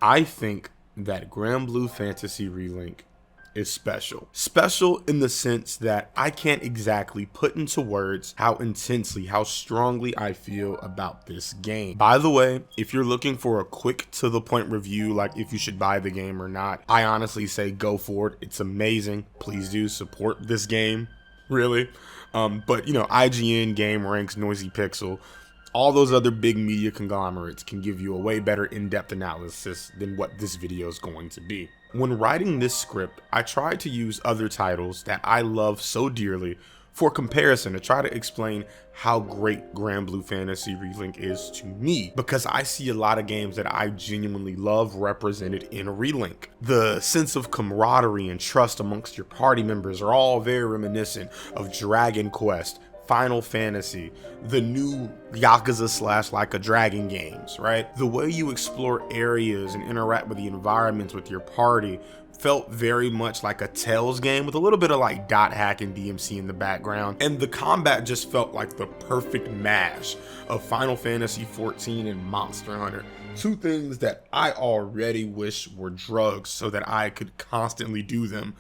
I think that Granblue Fantasy Relink is special. Special in the sense that I can't exactly put into words how intensely, how strongly I feel about this game. By the way, if you're looking for a quick to the point review, like if you should buy the game or not, I honestly say go for it. It's amazing. Please do support this game, really. But you know, IGN, Game Ranks, Noisy Pixel, all those other big media conglomerates can give you a way better in-depth analysis than what this video is going to be. When writing this script, I tried to use other titles that I love so dearly for comparison to try to explain how great Granblue Fantasy Relink is to me, because I see a lot of games that I genuinely love represented in Relink. The sense of camaraderie and trust amongst your party members are all very reminiscent of Dragon Quest, Final Fantasy, the new Yakuza / Like a Dragon games, right? The way you explore areas and interact with the environments with your party felt very much like a Tales game with a little bit of like dot hack and DMC in the background. And the combat just felt like the perfect mash of Final Fantasy 14 and Monster Hunter. Two things that I already wish were drugs so that I could constantly do them.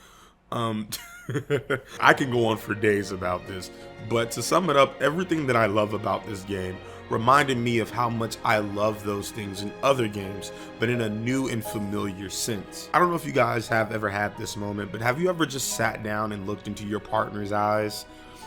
I can go on for days about this, but to sum it up, everything that I love about this game reminded me of how much I love those things in other games, but in a new and familiar sense. I don't know if you guys have ever had this moment, but have you ever just sat down and looked into your partner's eyes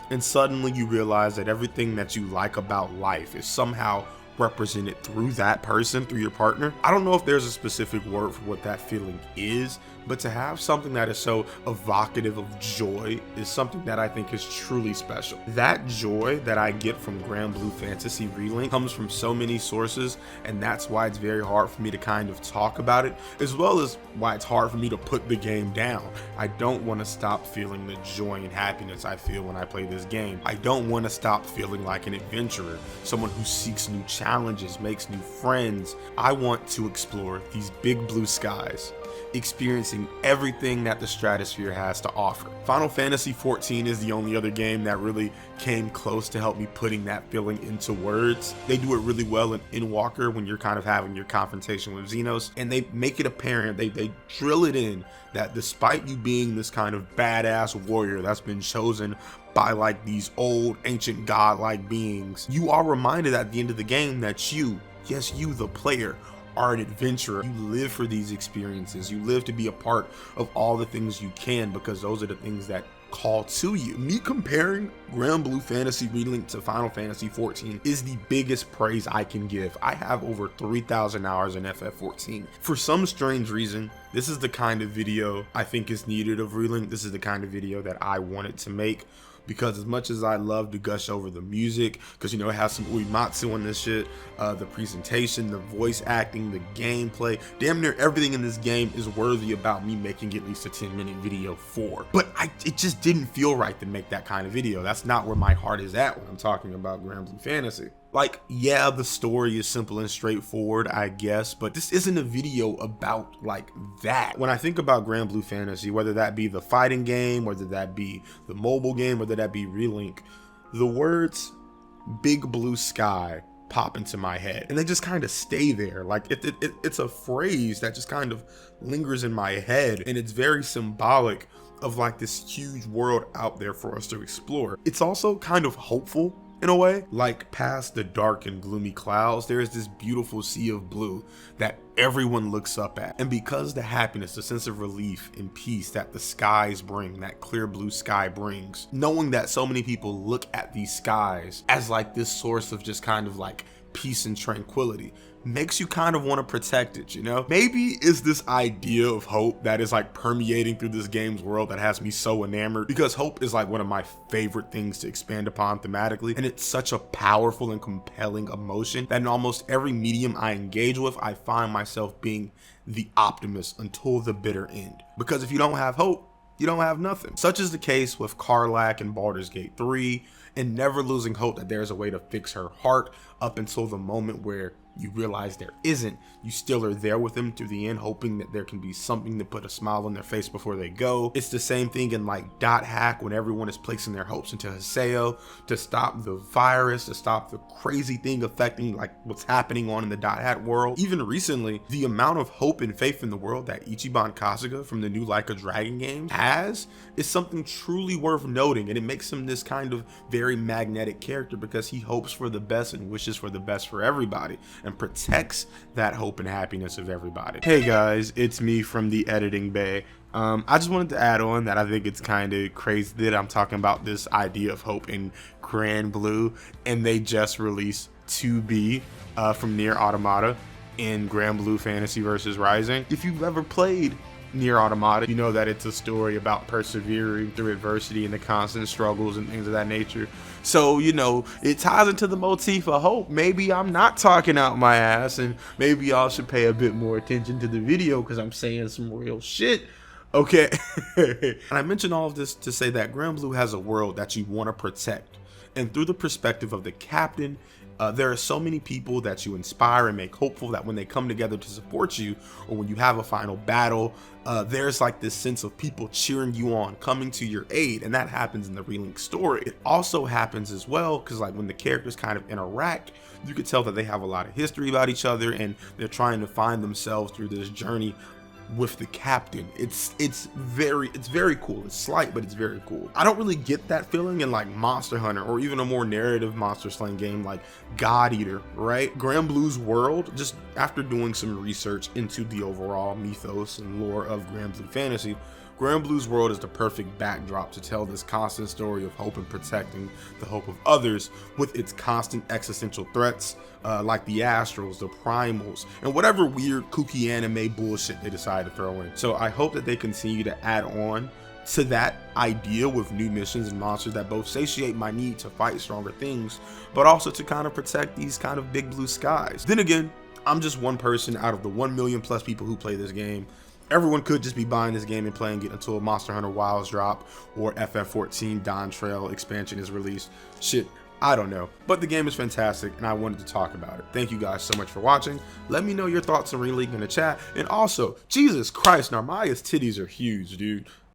and suddenly you realize that everything that you like about life is somehow represented through that person, through your partner? I don't know if there's a specific word for what that feeling is, but to have something that is so evocative of joy is something that I think is truly special. That joy that I get from Granblue Fantasy Relink comes from so many sources, and that's why it's very hard for me to kind of talk about it, as well as why it's hard for me to put the game down. I don't want to stop feeling the joy and happiness I feel when I play this game. I don't want to stop feeling like an adventurer, someone who seeks new challenges, makes new friends. I want to explore these big blue skies, experiencing everything that the stratosphere has to offer. Final Fantasy 14 is the only other game that really came close to help me putting that feeling into words. They do it really well in Endwalker when you're kind of having your confrontation with Xenos, and they make it apparent, they drill it in that despite you being this kind of badass warrior that's been chosen by like these old ancient godlike beings, you are reminded at the end of the game that you, yes you the player, are an adventurer. You live for these experiences. You live to be a part of all the things you can, because those are the things that call to you. Me comparing Granblue Fantasy Relink to Final Fantasy 14 is the biggest praise I can give. I have over 3,000 hours in FF14. For some strange reason, this is the kind of video I think is needed of Relink. This is the kind of video that I wanted to make, because as much as I love to gush over the music, because you know it has some uematsu on this shit, the presentation, the voice acting, the gameplay, damn near everything in this game is worthy about me making at least a 10-minute video for. But it just didn't feel right to make that kind of video. That's not where my heart is at when I'm talking about Granblue Fantasy. Like, yeah, the story is simple and straightforward, I guess, but this isn't a video about like that. When I think about Granblue Fantasy, whether that be the fighting game, whether that be the mobile game, whether that be Relink, the words big blue sky pop into my head, and they just kind of stay there. Like it's a phrase that just kind of lingers in my head, and it's very symbolic of like this huge world out there for us to explore. It's also kind of hopeful in a way. Like past the dark and gloomy clouds, there is this beautiful sea of blue that everyone looks up at. And because the happiness, the sense of relief and peace that the skies bring, that clear blue sky brings, knowing that so many people look at these skies as like this source of just kind of like peace and tranquility, makes you kind of want to protect it, you know? Maybe it's this idea of hope that is like permeating through this game's world that has me so enamored, because hope is like one of my favorite things to expand upon thematically, and it's such a powerful and compelling emotion that in almost every medium I engage with, I find myself being the optimist until the bitter end. Because if you don't have hope, you don't have nothing. Such is the case with Karlach in Baldur's Gate 3, and never losing hope that there's a way to fix her heart up until the moment where you realize there isn't, you still are there with them through the end, hoping that there can be something to put a smile on their face before they go. It's the same thing in like Dot Hack, when everyone is placing their hopes into Haseo to stop the virus, to stop the crazy thing affecting like what's happening on in the Dot Hack world. Even recently, the amount of hope and faith in the world that Ichiban Kasuga from the new Like a Dragon game has is something truly worth noting, and it makes him this kind of very magnetic character because he hopes for the best and wishes for the best for everybody and protects that hope and happiness of everybody. Hey guys, it's me from the editing bay. I just wanted to add on that I think it's kind of crazy that I'm talking about this idea of hope in Granblue, and they just released 2B from Nier Automata in Granblue Fantasy vs Rising. If you've ever played Nier Automata, you know that it's a story about persevering through adversity and the constant struggles and things of that nature. So, you know, it ties into the motif of hope. Maybe I'm not talking out my ass, and maybe y'all should pay a bit more attention to the video because I'm saying some real shit. Okay. And I mention all of this to say that Granblue has a world that you want to protect. And through the perspective of the captain, there are so many people that you inspire and make hopeful that when they come together to support you, or when you have a final battle, there's like this sense of people cheering you on, coming to your aid, and that happens in the Relink story. It also happens as well because like when the characters kind of interact, you could tell that they have a lot of history about each other and they're trying to find themselves through this journey with the captain. It's very cool. It's slight, but it's very cool. I don't really get that feeling in like Monster Hunter or even a more narrative monster slaying game like God Eater, right? Granblue's world, just after doing some research into the overall mythos and lore of Granblue Fantasy, Granblue's world is the perfect backdrop to tell this constant story of hope and protecting the hope of others with its constant existential threats like the Astrals, the Primals, and whatever weird kooky anime bullshit they decide to throw in. So I hope that they continue to add on to that idea with new missions and monsters that both satiate my need to fight stronger things, but also to kind of protect these kind of big blue skies. Then again, I'm just one person out of the 1 million plus people who play this game. Everyone could just be buying this game and playing it until Monster Hunter Wilds drop or FF14 Dawn Trail expansion is released. Shit, I don't know. But the game is fantastic and I wanted to talk about it. Thank you guys so much for watching. Let me know your thoughts on Relink in the chat. And also, Jesus Christ, Narmaya's titties are huge, dude.